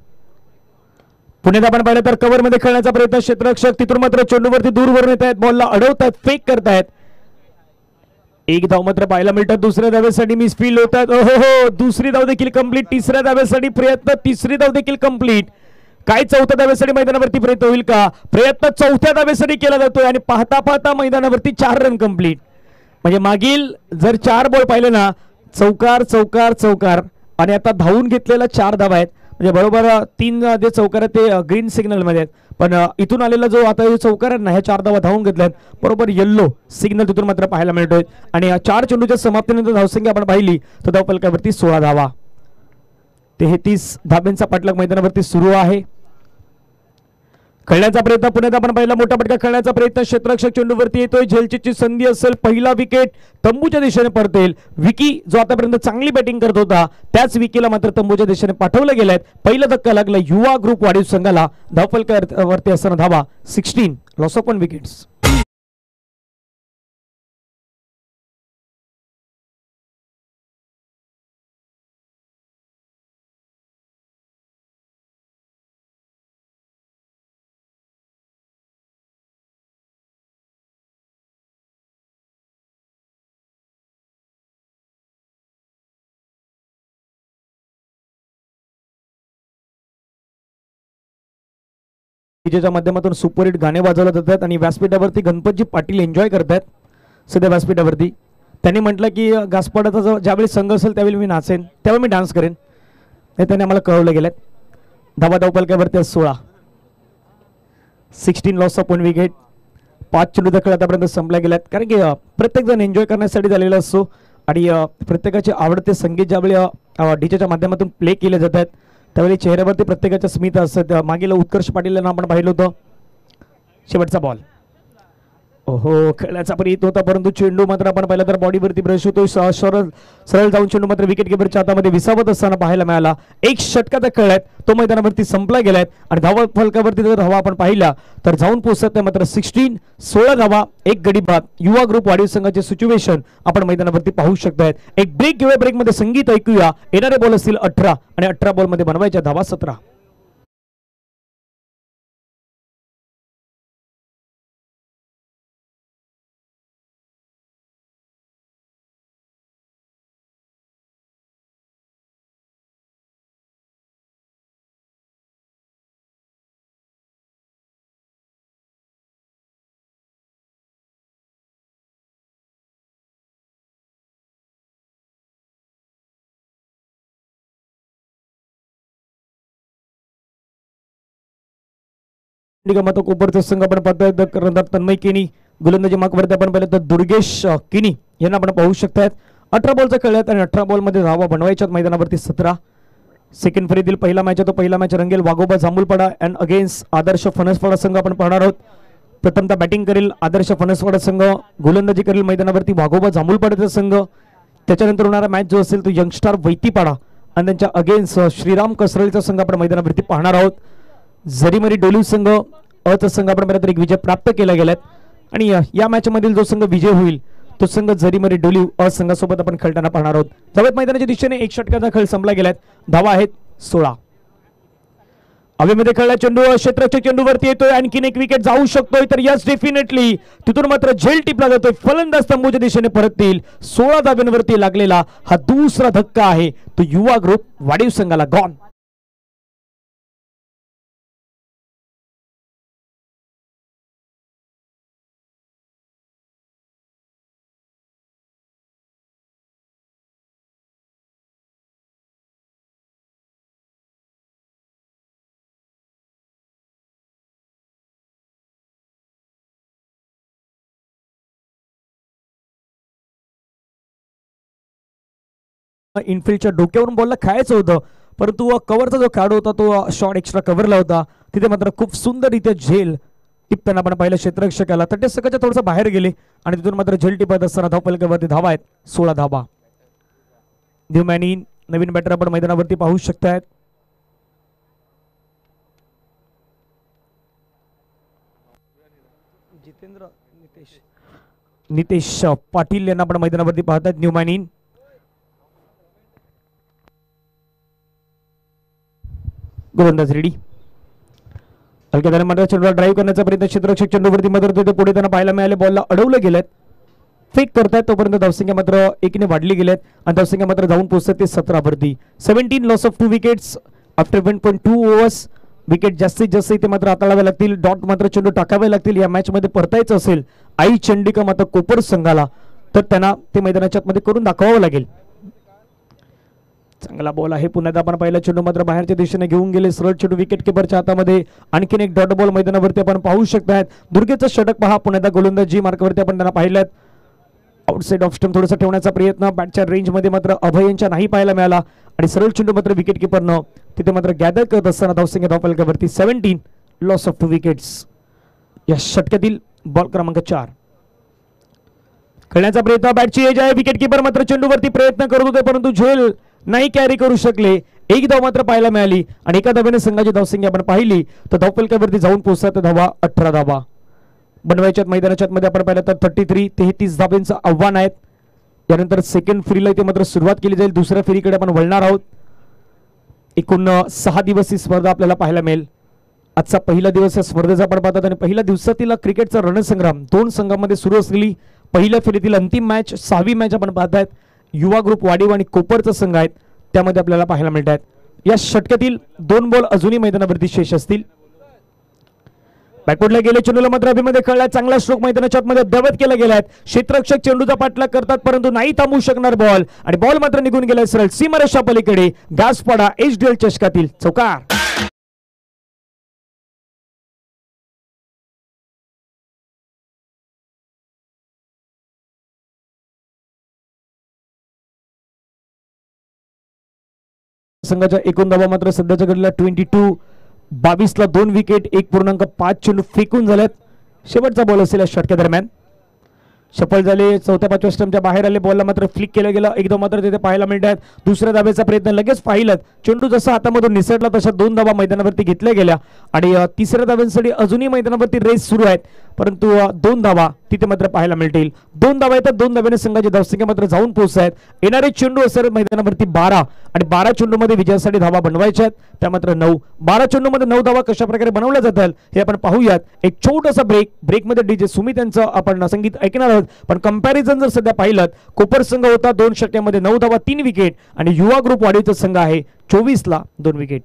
Speaker 2: पुण्यात आपण पाहिलं तर कव्हर मध्ये खेळण्याचा प्रयत्न. क्षेत्ररक्षक तिथून मात्र चेंडूवरती दूरवरून येत आहेत, बॉलला अडवतात, फेक करतायत. 1 धाव मात्र पाहायला मिळतात. दुसऱ्या धावेसाठी मिसफील्ड होतात. हो, दुसरी धाव देखील कंप्लीट. 3ऱ्या धावेसाठी प्रयत्न, 3री धाव देखील कंप्लीट. काय 4थ्या धावेसाठी मैदानावरती प्रयत्न होईल का? प्रयत्न 4थ्या धावेसाठी केला जातोय आणि पाहता पाहता मैदानावरती 4 रन कंप्लीट. म्हणजे मागील जर 4 बॉल पाहिले ना, चौकार चौकार चौकार आणि आता धावून घेतलेला 4 धावा आहेत. म्हणजे बरोबर 3 जे चौकार आहेत ते ग्रीन सिग्नल मध्ये आहेत, पण इथून आलेला जो आता चौकार आहे ना, ह्या 4 धावा धावून घेतल्यात बरोबर येल्लो सिग्नल तिथून मात्र पाहायला मिळतोय. आणि 4 चेंडूच्या समाप्तीनंतर धावसंख्या आपण पाहिली तर धावफलकावरती 16 धावा. 33 धाब्यांचा पाठलाग मैदानावरती सुरू आहे. खेळण्याचा प्रयत्न पुण्यात आपण पहिला मोठा फटका खेळण्याचा प्रयत्न. क्षेत्ररक्षक चेंडूवरती येतोय. झेलचीची संधी असेल, पहिला विकेट तंबूच्या दिशेने पडतेल. विकी जो आतापर्यंत चांगली बॅटिंग करत होता त्याच विकीला मात्र तंबूच्या दिशेने पाठवलं गेलंय. पहिला धक्का लागला युवा ग्रुप वाढीव संघाला. धावफलकावरती असताना धावा 16, लॉस ऑफ 1 विकेट्स. डीजेच्या माध्यमातून सुपरहिट गाणे वाजवले जातात आणि व्यासपीठावरती गणपतजी पाटील एन्जॉय करतात सध्या व्यासपीठावरती. त्यांनी म्हटलं की गासपाडाचा ज्यावेळी संघ असेल त्यावेळी मी नाचेन, त्यावेळी मी डान्स करेन. हे त्यांनी आम्हाला कळवलं गेलं. धावा धावपलकावरती 16. 16 लॉस ऑफ 1 विकेट. 5 चेंडू खेळ आतापर्यंत संपल्या गेल्यात. कारण की प्रत्येक जण एन्जॉय करण्यासाठी झालेला असतो आणि प्रत्येकाचे आवडते संगीत ज्यावेळी डीजेच्या माध्यमातून प्ले केले जातात त्यावेळी चेहऱ्यावरती प्रत्येकाच्या स्मित असतात. मागील उत्कर्ष पाटील यांना आपण पाहिलं होतं. शेवटचा बॉल. ओहो, खेळण्याचा प्रयत्न होता परंतु चेंडू मात्र आपण पाहिला तर बॉडीवरती ब्रश होतो. सरळ जाऊन चेंडू मात्र विकेट किपरच्या हातामध्ये विसावत असताना पाहायला मिळाला. एक षटकात खेळलाय तो मैदानावरती संपला गेलाय आणि धावा फलकावरती जर धावा आपण पाहिला तर जाऊन पोहोचत मात्र 16 धावा, एक गडी बाद. युवा ग्रुप वाढीव संघाचे सिच्युएशन आपण मैदानावरती पाहू शकतायत. एक ब्रेक घेऊया, ब्रेक मध्ये संगीत ऐकूया. येणारे बॉल असतील 18 आणि 18 बॉल मध्ये बनवायच्या धावा 17. निगमात कोपरचा संघ आपण पाहतोय. कर्णधार तन्मय किनी, गोलंदाजी मार्कवरती आपण पाहिलं तर दुर्गेश किनी यांना आपण पाहू शकतायत. 18 बॉलचा खेळात आणि 18 बॉल मध्ये धावा बनवायच्यात मैदानावरती 17. सेकंड फेरीतील पहिला मॅच आहे तो पहिला मॅच रंगेल वाघोबा जांभूलपाडा अँड अगेन्स्ट आदर्श फणसपाडा संघ आपण पाहणार आहोत. प्रथमतः बॅटिंग करेल आदर्श फणसपाडा संघ, गोलंदाजी करेल मैदानावरती वाघोबा जांभूलपाड्याचा संघ. त्याच्यानंतर होणारा मॅच जो असेल तो यंगस्टार वैतीपाडा आणि त्यांच्या अगेन्स्ट श्रीराम कसरळीचा संघ आपण मैदानावरती पाहणार आहोत. जरीमरी डोलीव संघ अचा संघ आपण पाहिलं तर एक विजय प्राप्त केला गेलाय आणि या मॅच मधील जो संघ विजय होईल तो संघ जरीमरी डोलीव अ संघासोबत आपण खेळताना पाहणार आहोत. जवळ मैदानाच्या दिशेने एक षटकाचा खेळ संपला गेलाय. धावा आहेत 16. हवेमध्ये खेळला चेंडू क्षेत्राच्या चेंडूवरती येतोय. आणखीन एक विकेट जाऊ शकतोय तर यस डेफिनेटली तिथून मात्र झेल टिपला जातोय. फलंदाज तंबूच्या दिशेने परततील. 16 धाब्यांवरती लागलेला हा दुसरा धक्का आहे तो युवा ग्रुप वाढीव संघाला. गॉन. इनफिल्डच्या डोक्यावरून बॉलला खायचं होतं परंतु कव्हरचा जो खेळाडू होता तो शॉट एक्स्ट्रा कव्हरला होता. तिथे मात्र खूप सुंदररित्या झेल टिपताना आपण पाहिलं क्षेत्ररक्षकाला. तटस्थकाच्या थोडंसं बाहेर गेले आणि तिथून मात्र झेल टिपत असताना धावपलकावरती धावा आहेत 16 धावा. न्यूमॅनी नवीन बॅटर आपण मैदानावरती पाहू शकतायत. जितेंद्र नितेश पाटील यांना आपण मैदानावरती पाहतात. न्यूमॅनी गोलंदाज रेडी. हलक्या दरम्यान चेंडूला ड्राईव्ह करण्याचा प्रयत्न क्षेत्ररक्षक चेंडूवरती मदत होते. पुढे त्यांना पाहायला मिळाले बॉलला अडवलं गेलेत. फेक करतायत तोपर्यंत धावसंख्या मात्र 1 ने वाढली गेलेत आणि धावसंख्या मात्र जाऊन पोहोचते 17 वरती. 17 loss of 2 wickets after 1.2 overs. Wicket जास्तीत जास्त इथे मात्र हाताळावे लागतील. डॉट मात्र चेंडू टाकावे लागतील. या मॅच मध्ये परतायचं असेल आई चंडिका मात्र कोपर संघाला तर त्यांना ते मैदानाच्या आतमध्ये करून दाखवावं लागेल. चांगला बॉल आहे. पुन्हा आपण पाहिलं चेंडू मात्र बाहेरच्या दिशेने घेऊन गेले. सरळ चेंडू विकेट किपरच्या हातामध्ये. आणखीन एक डॉट बॉल मैदानावरती आपण पाहू शकतायत. दुर्गेचं षटक पहा. पुन्हा गोलंदाजी मार्कवरती आपण त्यांना पाहिलं. आउटसाइड ऑफ स्टंप थोडासा ठेवण्याचा प्रयत्न बॅटच्या रेंज मध्ये मात्र अभय यांच्या नाही पाहायला मिळाला आणि सरळ चेंडू मात्र विकेट किपरनं तिथे मात्र गॅदर करत असताना धावसंख्या धावपलकावरती 17 लॉस ऑफ 2 विकेट्स. या षटकातील बॉल क्रमांक 4. खेळण्याचा प्रयत्न बॅटची एज आहे. विकेट किपर मात्र चेंडूवरती प्रयत्न करत होते परंतु झेल नाही कॅरी करू शकले. एक धाव मात्र पाहायला मिळाली आणि एका धावेने संघाची धावसंख्या आपण पाहिली तर धावपलकावरती जाऊन पोहोचतात धावा 18 धावा बनवायच्या मैदानाच्या मध्ये आपण पाहिलं तर 33 धाब्यांचं आव्हान आहे. यानंतर सेकंड फेरीला इथे मात्र सुरुवात केली जाईल. दुसऱ्या फेरीकडे आपण वळणार आहोत. एकूण 6 दिवस ही स्पर्धा आपल्याला पाहायला मिळेल. आजचा पहिला दिवस या स्पर्धेचा आपण पाहतात आणि पहिल्या दिवसातील क्रिकेटचा रणसंग्राम 2 संघांमध्ये सुरू असलेली पहिल्या फेरीतील अंतिम मॅच 6वी मॅच आपण पाहतायत. युवा ग्रुप वाडीव आणि कोपरचा संघ आहेत त्यामध्ये आपल्याला पाहायला मिळतात. या षटकातील 2 बॉल अजूनही मैदानावरती शेष असतील. बॅकवर्डला गेले चेंडूला मात्र अभिमध्ये खेळला चांगला स्ट्रोक मैदानाच्या आतमध्ये दबत केला गेलाय क्षेत्ररक्षक चेंडूचा पाठलाग करतात परंतु नाही थांबू शकणार बॉल आणि बॉल मात्र निघून गेलाय सरळ सीमारेषा पलीकडे गासपाडा HDL चषकातील चौकार संघाच्या एकूण धावा मात्र सध्याच्या घडीला 22-22 ला 2 विकेट 1.5 चेंडू फेकून झाल्यात शेवटचा बॉल असेल या षटक्या दरम्यान सफल झाले चौथ्या 5व्या स्टंपच्या बाहेर आले बॉलला मात्र फ्लिक केलं गेलं एकदम मात्र तिथे पाहायला मिळतात दुसऱ्या धाब्याचा प्रयत्न लगेच पाहिलं चेंडू जसा हातामधून निसटला तशा 2 धावा मैदानावरती घेतल्या गेल्या आणि तिसऱ्या धाब्यांसाठी अजूनही मैदानावरती रेस सुरू आहेत परंतु 2 धावा तिथे मात्र पाहायला मिळतील 2 धावा येतात 2 धाब्याने संघाची धावसंख्या मात्र जाऊन पोहोचत येणारे चेंडू असेल मैदानावरती 12 आणि 12 चेंडूमध्ये विजयासाठी धावा बनवायच्या आहेत त्या मात्र 9 12 चेंडूमध्ये 9 धावा कशा प्रकारे बनवल्या जातात हे आपण पाहूयात एक छोटासा ब्रेकमध्ये डीजे सुमित यांचं आपण संगीत ऐकणार आहोत पण कंपॅरिझन जर सध्या पाहिलं कोपर संघ होता 2 षटक्यामध्ये 9 धावा 3 विकेट आणि युवा ग्रुप वाढीचा संघ आहे 24 ला 2 विकेट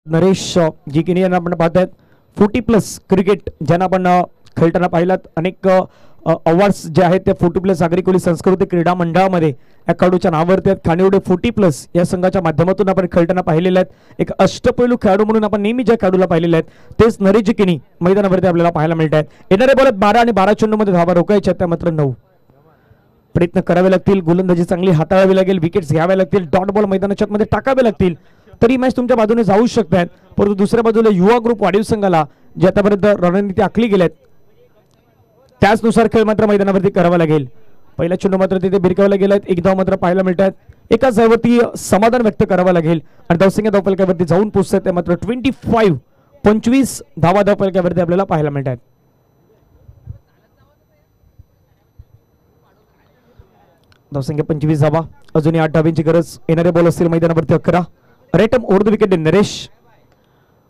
Speaker 2: नरेश जी की यांना आपण पाहतायत 40+ क्रिकेट ज्यांना आपण खेळताना पाहिलात अनेक अवॉर्ड्स जे आहेत ते 40+ आगरी कोली सांस्कृतिक क्रीडा मंडळामध्ये या खेळाडूच्या नावावरती आहेत खानिवडे 40+ या संघाच्या माध्यमातून आपण खेळताना पाहिलेले आहेत एक अष्टपैलू खेळाडू म्हणून आपण नेहमी ज्या खेळाडूला पाहिलेले आहेत तेच नरेश जी की मैदानावरती आपल्याला पाहायला मिळत आहेत येणारे बॉल 12 आणि 12 चेंडूमध्ये धावा रोखायच्या त्या मात्र 9 प्रयत्न करावे लागतील गोलंदाजी चांगली हाताळावी लागेल विकेट्स घ्याव्या लागतील डॉट बॉल मैदानाच्या मध्ये टाकावे लागतील तरी मॅच तुमच्या बाजूने जाऊ शकतात परंतु दुसऱ्या बाजूला युवा ग्रुप वाढीव संघाला जे आतापर्यंत रणनीती आखली गेल्यात त्याचनुसार खेळ मात्र मैदानावरती करावा लागेल पहिला चेंडू मात्र तिथे भिरकावला गेलाय एक धाव मात्र पाहायला मिळतात एकाच धावेवरती समाधान व्यक्त करावं लागेल आणि धावसंख्या धावफलकावरती जाऊन पोहोचतात ते मात्र 25 धावा धावफलकावरती आपल्याला पाहायला मिळतात धावसंख्या 25 धावा अजूनही 8 धावांची गरज येणारे बॉल असतील मैदानावरती 11 rectum over the wicket Naresh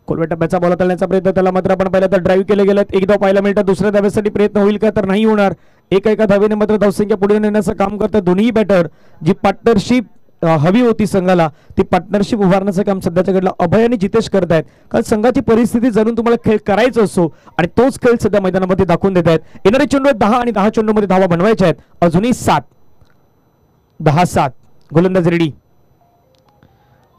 Speaker 2: Colway टप्प्याचा बॉल हाताळण्याचा प्रयत्न त्याला मात्र आपण पाहिलं तर ड्राईव्ह केले गेलेत एक धाव पाहायला मिळतात दुसऱ्या धावेसाठी प्रयत्न होईल का तर नाही होणार एका धावेने मात्र धावसंख्या पुढे नेण्याचं काम करतात दोन्ही बॅटर जी पार्टनरशिप हवी होती संघाला ती पार्टनरशिप उभारण्याचं काम सध्याच्या घडला अभय आणि जितेश करतायत कारण संघाची परिस्थिती जाणून तुम्हाला खेळ करायचा असो आणि तोच खेळ सध्या मैदानामध्ये दाखवून देत आहेत येणारे चेंडू 10 आणि 10 चेंडूमध्ये धावा बनवायच्या आहेत अजूनही 10-7 गोलंदाज रेडी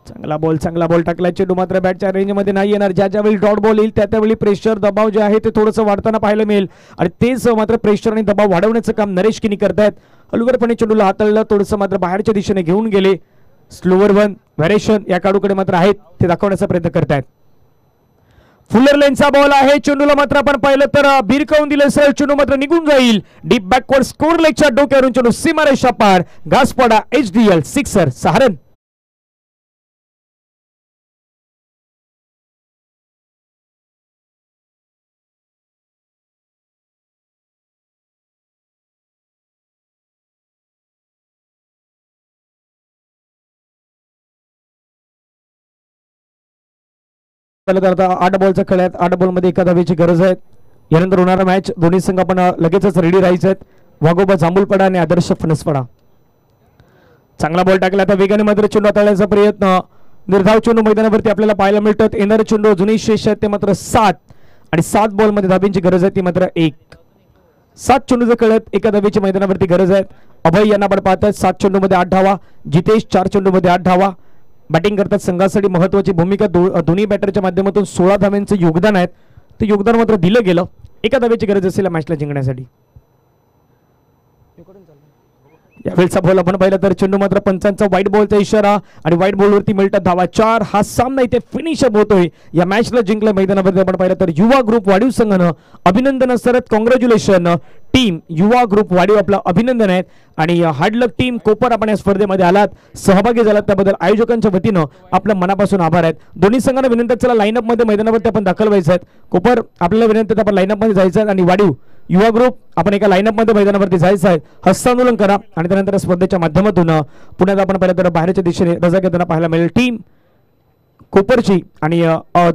Speaker 2: चांगला बॉल टाकला चेंडू मात्र बॅटच्या रेंज मध्ये नाही येणार ज्यावेळी डॉट बॉल येईल त्यावेळी प्रेशर दबाव जे आहे ते थोडंसं वाढताना पाहायला मिळेल आणि तेच मात्र प्रेशर आणि दबाव वाढवण्याचं काम नरेश किनी करतायत हलगरपणे चेंडूला हाताळलं थोडंसं मात्र बाहेरच्या दिशेने घेऊन गेले स्लोवर वन व्हेरिएशन या काढूकडे मात्र आहेत ते दाखवण्याचा प्रयत्न करतायत फुलर लेनचा बॉल आहे चेंडूला मात्र आपण पाहिलं तर भिरकावून दिलं सर चेंडू मात्र निघून जाईल डीप बॅकवर्ड स्कोर लेगच्या डोक्यावरून चेंडू सीमारेषा पार गासपाडा HDL 6 6 रन आता 8 बॉलचा खेळ आहे 8 बॉल मध्ये एका धावेची गरज आहे यानंतर होणारा मॅच दोन्ही संघ आपण लगेचच रेडी राहायचे आहेत वाघोबा जांभूलपडा आणि आदर्श फणसपडा चांगला बॉल टाकला आता वेगाने मात्र चेंडू हाताळण्याचा प्रयत्न निर्धाव चेंडू मैदानावरती आपल्याला पाहायला मिळतात येणारे चेंडू अजूनही शेष आहेत ते मात्र 7 आणि 7 बॉल मध्ये धाब्यांची गरज आहे ती मात्र 7 चेंडूचे खेळ आहेत एका धावेची मैदानावरती गरज आहे अभय यांना आपण पाहतात 7 चेंडू मध्ये 8 धावा जितेश 4 चेंडू मध्ये 8 धावा बॅटिंग करतात संघासाठी महत्त्वाची भूमिका दोन्ही बॅटरच्या माध्यमातून 16 धाव्यांचं योगदान आहे ते योगदान मात्र दिलं गेलं एका धावेची गरज असेल मॅचला जिंकण्यासाठी यावेळचा बॉल आपण पाहिला तर चेंडू मात्र पंचांचा व्हाईट बॉलचा इशारा आणि व्हाईट बॉलवरती मिळतात धावा 4 हा सामना इथे फिनिश अप होतोय या मॅचला जिंकलं मैदानावरती आपण पाहिलं तर युवा ग्रुप वाढीव संघानं अभिनंदन असतात कॉंग्रॅच्युलेशन टीम युवा ग्रुप वाढीव आपलं अभिनंदन आहे आणि हार्ड लक टीम कोपर आपण या स्पर्धेमध्ये आलात सहभागी झालात त्याबद्दल आयोजकांच्या वतीनं आपलं मनापासून आभार आहेत. दोन्ही संघांना विनंती चला लाईनअप मध्ये मैदानावरती आपण दाखल व्हायचं आहेत. कोपर आपल्याला विनंती आपण लाईनअप मध्ये जायचं आहे आणि वाढीव युवा ग्रुप आपण एका लाईनअप मध्ये मैदानावरती जायचं आहे. हस्तांदोलन करा आणि त्यानंतर स्पर्धेच्या माध्यमातून पुण्यात आपण पहिल्या तर बाहेरच्या दिशेने रजा घेताना पाहायला मिळेल टीम कोपरची आणि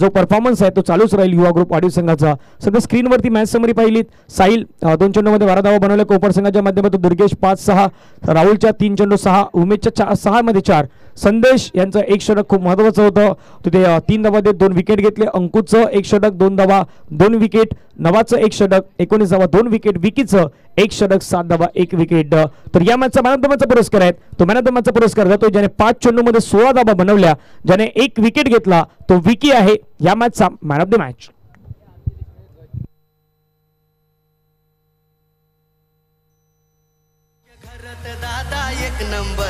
Speaker 2: जो परफॉर्मन्स आहे तो चालूच राहील युवा ग्रुप वाढीव संघाचा. सध्या स्क्रीनवरती मॅच समरी पाहिलीत. साहिल 2 चेंडूमध्ये 12 धावा बनवल्या कोपर संघाच्या माध्यमातून. दुर्गेश 5-6, राहुलच्या 3 चेंडू 6, उमेशच्या 6 मध्ये 4, संदेश यांचं एक षटक खूप महत्त्वाचं होतं तिथे 3 धावा देत 2 विकेट घेतले. अंकुचं एक षटक 2 धावा 2 विकेट, नवाचं एक षटक 19 धावा 2 विकेट, विकीचं एक षटक 7 धावा 1 विकेट. तर या मॅचचा मॅन ऑफ द मॅचचा पुरस्कार आहे तो मॅन ऑफ द मॅचचा पुरस्कार जातो ज्याने 5 चेंडूमध्ये 16 धावा बनवल्या, ज्याने 1 विकेट घेतला तो विकी आहे या मॅचचा मॅन ऑफ द मॅच.
Speaker 5: दादा एक नंबर